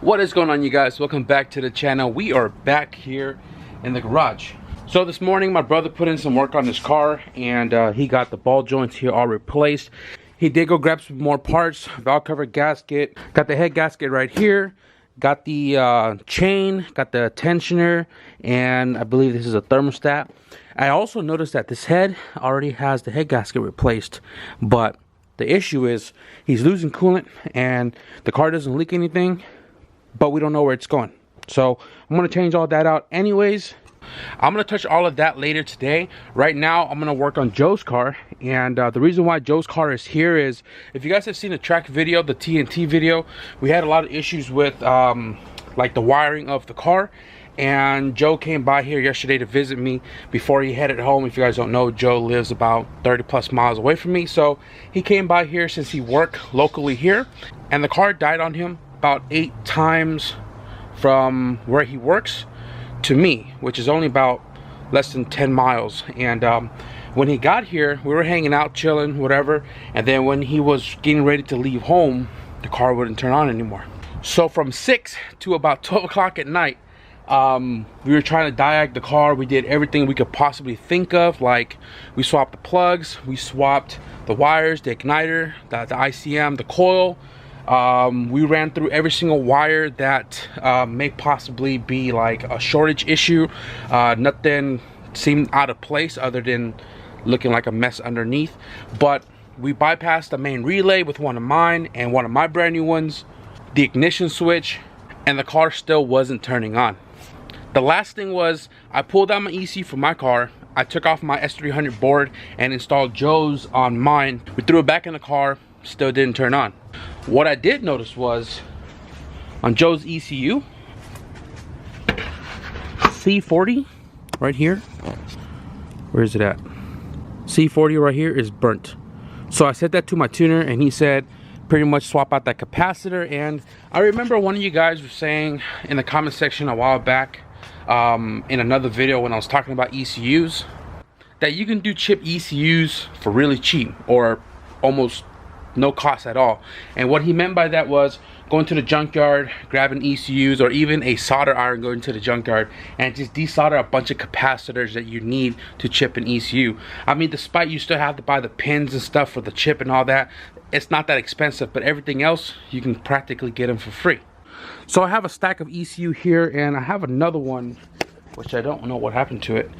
What is going on, you guys? Welcome back to the channel. We are back here in the garage. So this morning my brother put in some work on his car, and he got the ball joints here all replaced. He did go grab some more parts, valve cover gasket, got the head gasket right here, got the chain, got the tensioner, and I believe this is a thermostat. I also noticed that this head already has the head gasket replaced, but the issue is he's losing coolant and the car doesn't leak anything, but we don't know where it's going. So I'm going to change all that out anyways. I'm going to touch all of that later today. Right now I'm going to work on Joe's car, and the reason why Joe's car is here is, if you guys have seen the track video, the TNT video, we had a lot of issues with like the wiring of the car, and Joe came by here yesterday to visit me before he headed home. If you guys don't know, Joe lives about 30 plus miles away from me, so he came by here since he worked locally here, and the car died on him about 8 times from where he works to me, which is only about less than 10 miles. And when he got here, we were hanging out, chilling, whatever, and then when he was getting ready to leave home, the car wouldn't turn on anymore. So from 6 to about 12 o'clock at night, we were trying to diag the car. We did everything we could possibly think of. Like, we swapped the plugs, we swapped the wires, the igniter, the ICM, the coil. We ran through every single wire that may possibly be like a shortage issue. Nothing seemed out of place other than looking like a mess underneath. But we bypassed the main relay with one of mine and one of my brand new ones, the ignition switch, and the car still wasn't turning on. The last thing was, I pulled out my ECU from my car, I took off my S300 board and installed Joe's on mine. We threw it back in the car, still didn't turn on. What I did notice was, on Joe's ECU, C40 right here, where is it at? C40 right here is burnt. So I said that to my tuner and he said pretty much swap out that capacitor. And I remember one of you guys was saying in the comment section a while back, in another video when I was talking about ECUs, that you can do chip ECUs for really cheap or almost no cost at all. And what he meant by that was going to the junkyard, grabbing ECUs, or even a solder iron, going to the junkyard and just desolder a bunch of capacitors that you need to chip an ECU. I mean, despite you still have to buy the pins and stuff for the chip and all that, it's not that expensive, but everything else you can practically get them for free. So I have a stack of ECU here, and I have another one which I don't know what happened to it.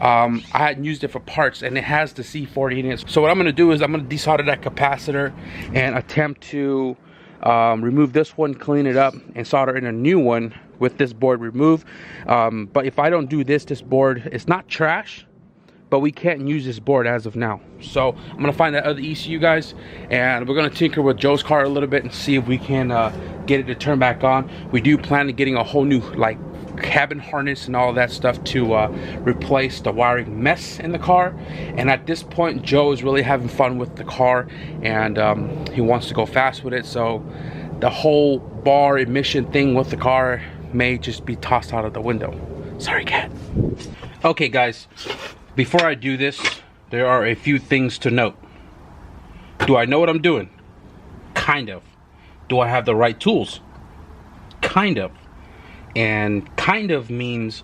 I hadn't used it for parts, and it has the C40 in it. So what I'm going to do is I'm going to desolder that capacitor and attempt to remove this one, clean it up, and solder in a new one with this board removed. But if I don't do this, this board, it's not trash, but we can't use this board as of now. So I'm going to find that other ECU, guys, and we're going to tinker with Joe's car a little bit and see if we can get it to turn back on. We do plan on getting a whole new like cabin harness and all that stuff to replace the wiring mess in the car. And at this point, Joe is really having fun with the car, and he wants to go fast with it. So the whole bar emission thing with the car may just be tossed out of the window. Sorry, cat. Okay, guys, before I do this, there are a few things to note. Do I know what I'm doing? Kind of. Do I have the right tools? Kind of. And kind of means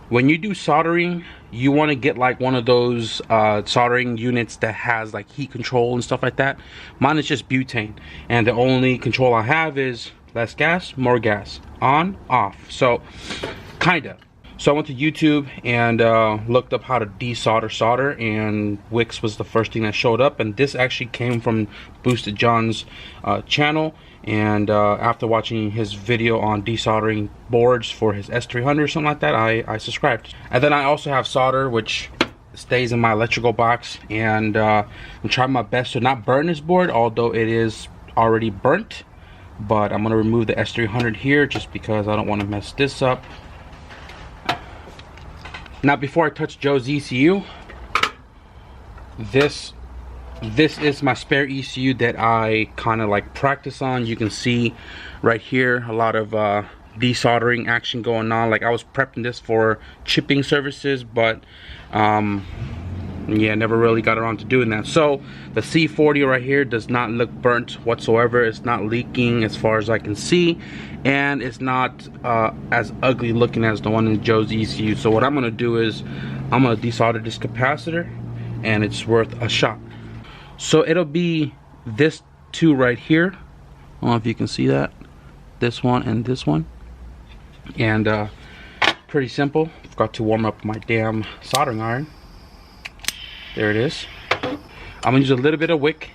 when you do soldering, you want to get like one of those soldering units that has like heat control and stuff like that. Mine is just butane, and the only control I have is less gas, more gas, on, off. So kinda. So I went to YouTube and looked up how to desolder solder, and Wix was the first thing that showed up, and this actually came from Boosted John's channel. And after watching his video on desoldering boards for his S300 or something like that, I subscribed. And then I also have solder, which stays in my electrical box, and I'm trying my best to not burn this board, although it is already burnt. But I'm gonna remove the S300 here just because I don't want to mess this up. Now, before I touch Joe's ECU, this is my spare ECU that I kind of like practice on. You can see right here a lot of desoldering action going on. Like, I was prepping this for chipping services, but yeah, never really got around to doing that. So the C40 right here does not look burnt whatsoever. It's not leaking as far as I can see, and it's not as ugly looking as the one in Joe's ECU. So what I'm gonna do is I'm gonna desolder this capacitor, and it's worth a shot. So it'll be this two right here. I don't know if you can see that, this one and this one. And pretty simple. Forgot to warm up my damn soldering iron. There it is. I'm gonna use a little bit of wick,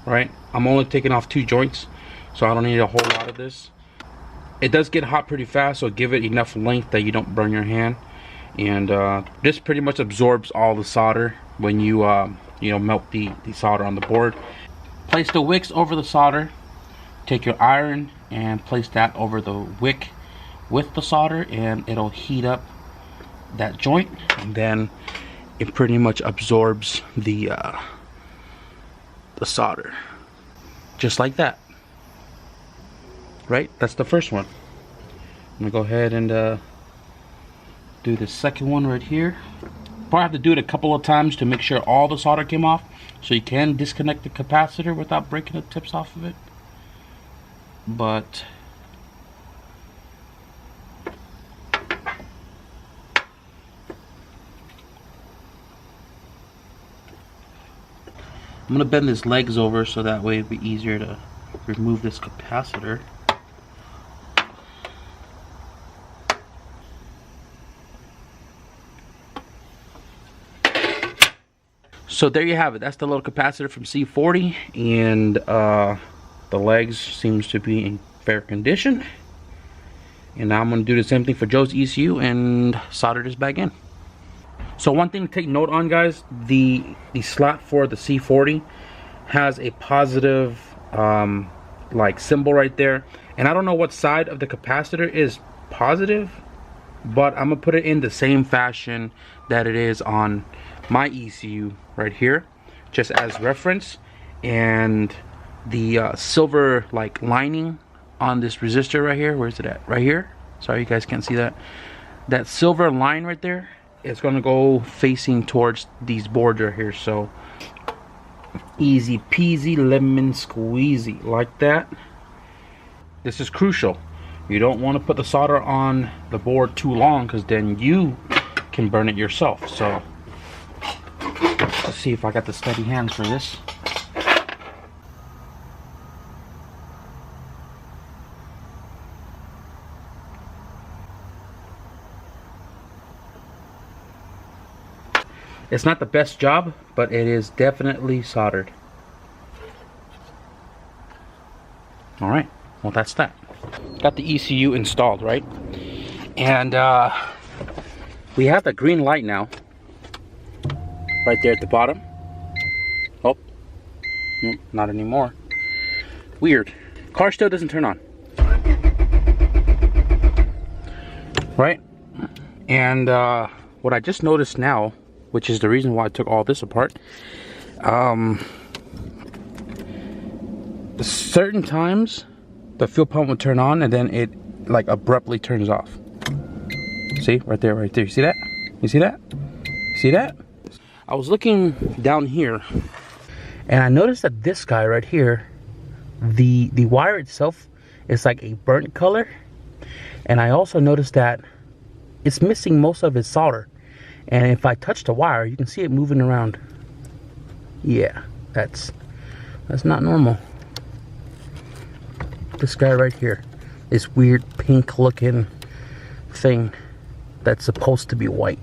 right? I'm only taking off 2 joints, so I don't need a whole lot of this. It does get hot pretty fast, so give it enough length that you don't burn your hand. And this pretty much absorbs all the solder when you you know, melt the solder on the board. Place the wicks over the solder. Take your iron and place that over the wick with the solder, and it'll heat up that joint, and then it pretty much absorbs the solder, just like that. Right? That's the first one. I'm gonna go ahead and do the second one right here. Probably have to do it a couple of times to make sure all the solder came off, so you can disconnect the capacitor without breaking the tips off of it. But I'm gonna bend his legs over so that way it'd be easier to remove this capacitor. So there you have it. That's the little capacitor from C40, and the legs seems to be in fair condition. And now I'm gonna do the same thing for Joe's ECU and solder this back in. So one thing to take note on, guys, the slot for the C40 has a positive like symbol right there, and I don't know what side of the capacitor is positive, but I'm gonna put it in the same fashion that it is on my ECU right here, just as reference. And the silver like lining on this resistor right here, where's it at? Right here. Sorry, you guys can't see that. That silver line right there, it's gonna go facing towards these boards right here. So easy peasy lemon squeezy, like that. This is crucial. You don't want to put the solder on the board too long, because then you can burn it yourself. So let's see if I got the steady hands for this. It's not the best job, but it is definitely soldered. Alright, well that's that. Got the ECU installed, right? And we have the green light now. Right there at the bottom. Oh, not anymore. Weird. Car still doesn't turn on. Right? And what I just noticed now, which is the reason why I took all this apart, certain times the fuel pump would turn on and then it like abruptly turns off. See, right there, right there. You see that? You see that? See that? I was looking down here and I noticed that this guy right here, the wire itself is like a burnt color, and I also noticed that it's missing most of its solder. And if I touch the wire, you can see it moving around. Yeah, that's not normal. This guy right here, this weird pink looking thing that's supposed to be white.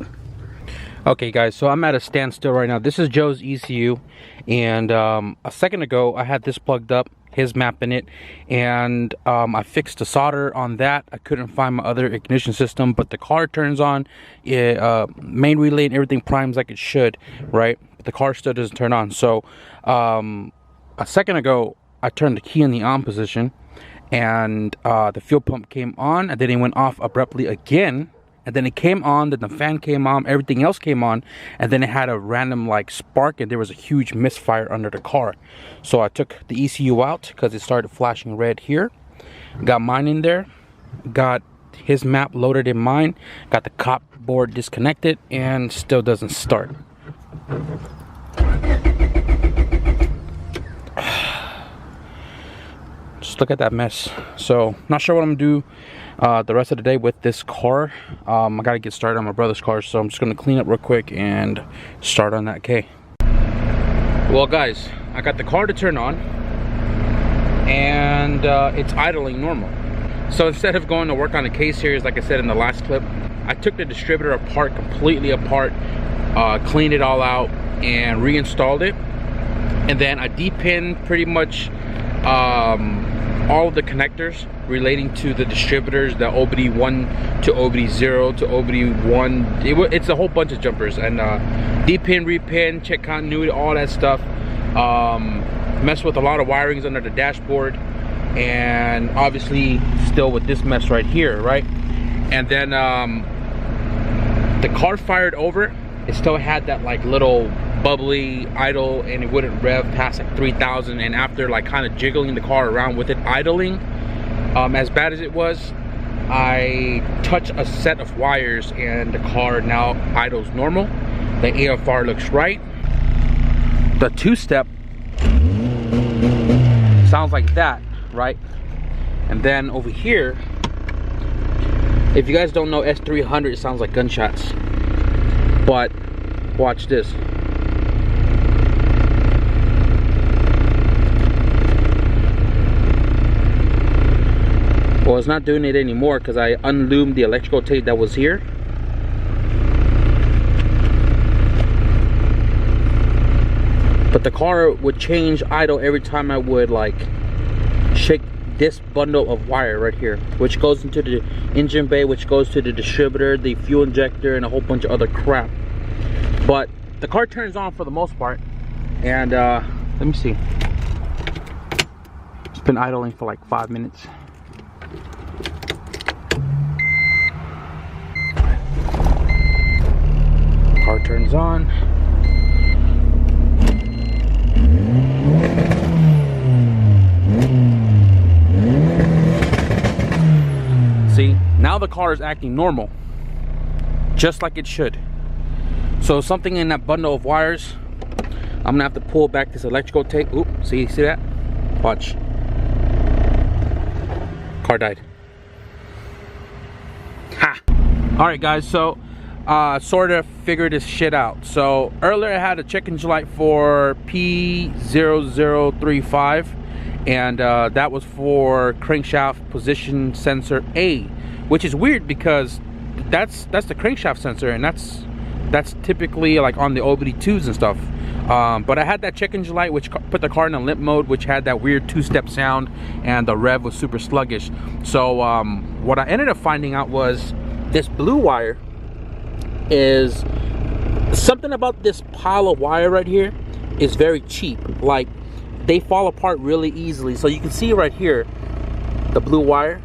Okay guys, so I'm at a standstill right now. This is Joe's ECU, and a second ago I had this plugged up, his map in it, and I fixed the solder on that. I couldn't find my other ignition system, but the car turns on, main relay and everything primes like it should, right? But the car still doesn't turn on. So a second ago I turned the key in the on position, and the fuel pump came on, and then it went off abruptly again. And then it came on, then the fan came on, everything else came on, and then it had a random like spark, and there was a huge misfire under the car. So I took the ECU out because it started flashing red here. Got mine in there, got his map loaded in mine, got the cop board disconnected, and still doesn't start. Just look at that mess. So not sure what I'm gonna do the rest of the day with this car. I gotta get started on my brother's car, so I'm just gonna clean up real quick and start on that K. Well guys, I got the car to turn on and it's idling normal. So instead of going to work on the K series like I said in the last clip, I took the distributor apart, completely apart, cleaned it all out and reinstalled it, and then I depinned pretty much all of the connectors relating to the distributors, the OBD1 to OBD0 to OBD1. It's a whole bunch of jumpers, and depin, repin, check continuity, all that stuff. Mess with a lot of wirings under the dashboard, and obviously still with this mess right here, right? And then the car fired over. It still had that like little bubbly idle, and it wouldn't rev past like 3,000. And after like kind of jiggling the car around with it idling, as bad as it was, I touched a set of wires and the car now idles normal. The AFR looks right. The two-step sounds like that, right? And then over here, if you guys don't know S300, it sounds like gunshots. But watch this. Well, it's not doing it anymore because I unloomed the electrical tape that was here. But the car would change idle every time I would like shake this bundle of wire right here, which goes into the engine bay, which goes to the distributor, the fuel injector, and a whole bunch of other crap. But the car turns on for the most part, and let me see. It's been idling for like 5 minutes. Car turns on. See, now the car is acting normal, just like it should. So something in that bundle of wires, I'm gonna have to pull back this electrical tape. Oop, see that? Watch. Car died. Ha! Alright guys, so sort of figured this shit out. So earlier I had a check engine light for P0035, and that was for crankshaft position sensor A, which is weird because that's the crankshaft sensor, and that's typically like on the OBD2s and stuff. But I had that check engine light which put the car in a limp mode, which had that weird two-step sound, and the rev was super sluggish. So what I ended up finding out was this blue wire is something about this pile of wire right here is very cheap. Like, they fall apart really easily. So you can see right here the blue wire.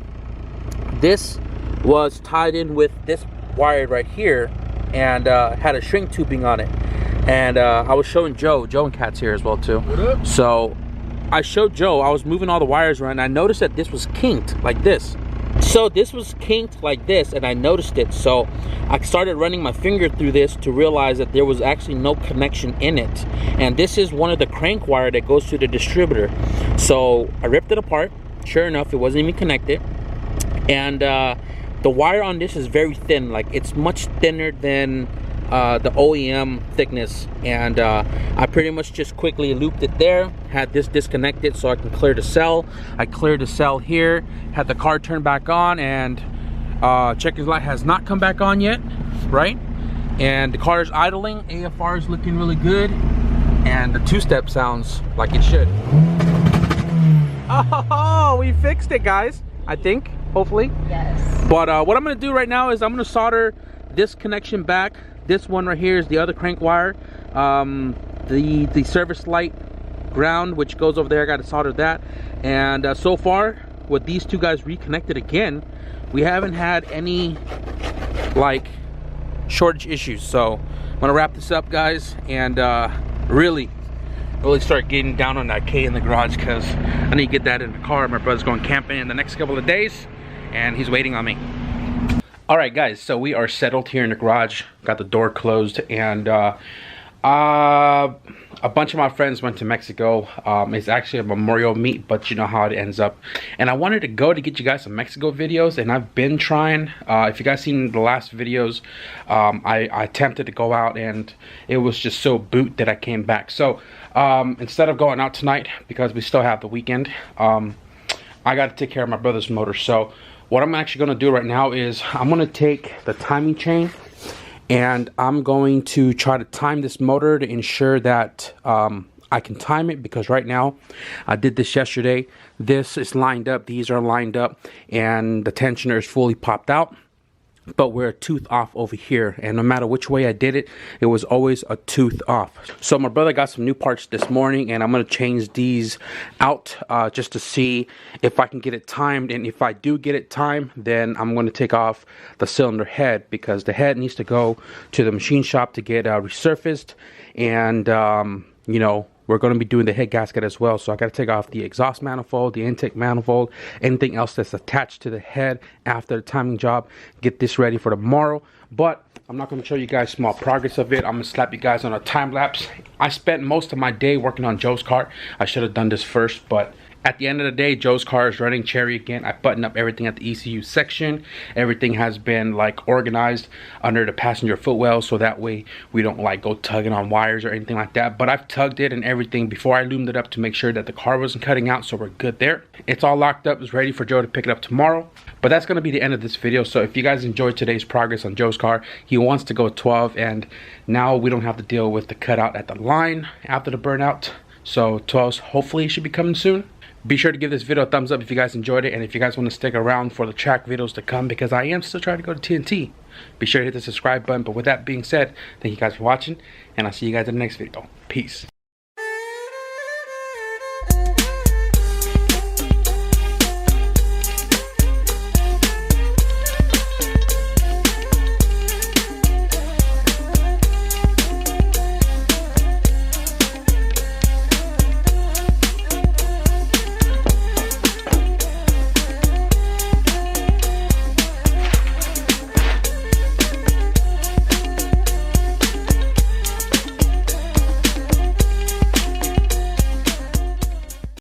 This was tied in with this wire right here, and had a shrink tubing on it. And I was showing Joe and Kat's here as well too. What up? So I showed Joe, I was moving all the wires around, and I noticed that this was kinked like this. So this was kinked like this, and I noticed it. So I started running my finger through this to realize that there was actually no connection in it. And this is one of the crank wire that goes to the distributor. So I ripped it apart. Sure enough, it wasn't even connected. And the wire on this is very thin. Like, it's much thinner than the OEM thickness, and I pretty much just quickly looped it there, had this disconnected so I can clear the cell. I cleared the cell here, had the car turn back on, and check engine light has not come back on yet, right? And the car is idling, AFR is looking really good, and the two-step sounds like it should. Oh, we fixed it, guys, I think, hopefully. Yes. But what I'm gonna do right now is I'm gonna solder this connection back. This one right here is the other crank wire. The service light ground, which goes over there, I got to solder that. And so far, with these two guys reconnected again, we haven't had any like shortage issues. So I'm gonna wrap this up, guys, and really start getting down on that K in the garage, because I need to get that in the car. My brother's going camping in the next couple of days, and he's waiting on me. Alright guys, so we are settled here in the garage, got the door closed, and A bunch of my friends went to Mexico. It's actually a memorial meet, but you know how it ends up. And I wanted to go to get you guys some Mexico videos, and I've been trying. If you guys seen the last videos, I attempted to go out, and it was just so boot that I came back. So instead of going out tonight, because we still have the weekend, I got to take care of my brother's motor. So what I'm actually going to do right now is I'm going to take the timing chain, and I'm going to try to time this motor to ensure that I can time it, because right now, I did this yesterday, this is lined up, these are lined up, and the tensioner is fully popped out, but we're a tooth off over here, and no matter which way I did it, it was always a tooth off. So my brother got some new parts this morning, and I'm going to change these out just to see if I can get it timed. And if I do get it timed, then I'm going to take off the cylinder head, because the head needs to go to the machine shop to get resurfaced. And you know, we're going to be doing the head gasket as well, so I got to take off the exhaust manifold, the intake manifold, anything else that's attached to the head after the timing job. Get this ready for tomorrow. But I'm not going to show you guys small progress of it. I'm going to slap you guys on a time lapse. I spent most of my day working on Joe's car. I should have done this first, but at the end of the day, Joe's car is running cherry again. I buttoned up everything at the ECU section. Everything has been like organized under the passenger footwell, so that way we don't like go tugging on wires or anything like that. But I've tugged it and everything before I loomed it up to make sure that the car wasn't cutting out, so we're good there. It's all locked up. It's ready for Joe to pick it up tomorrow. But that's going to be the end of this video. So if you guys enjoyed today's progress on Joe's car, he wants to go 12, and now we don't have to deal with the cutout at the line after the burnout. So 12s hopefully should be coming soon. Be sure to give this video a thumbs up if you guys enjoyed it, and if you guys want to stick around for the track videos to come, because I am still trying to go to TNT. Be sure to hit the subscribe button. But with that being said, thank you guys for watching, and I'll see you guys in the next video. Peace.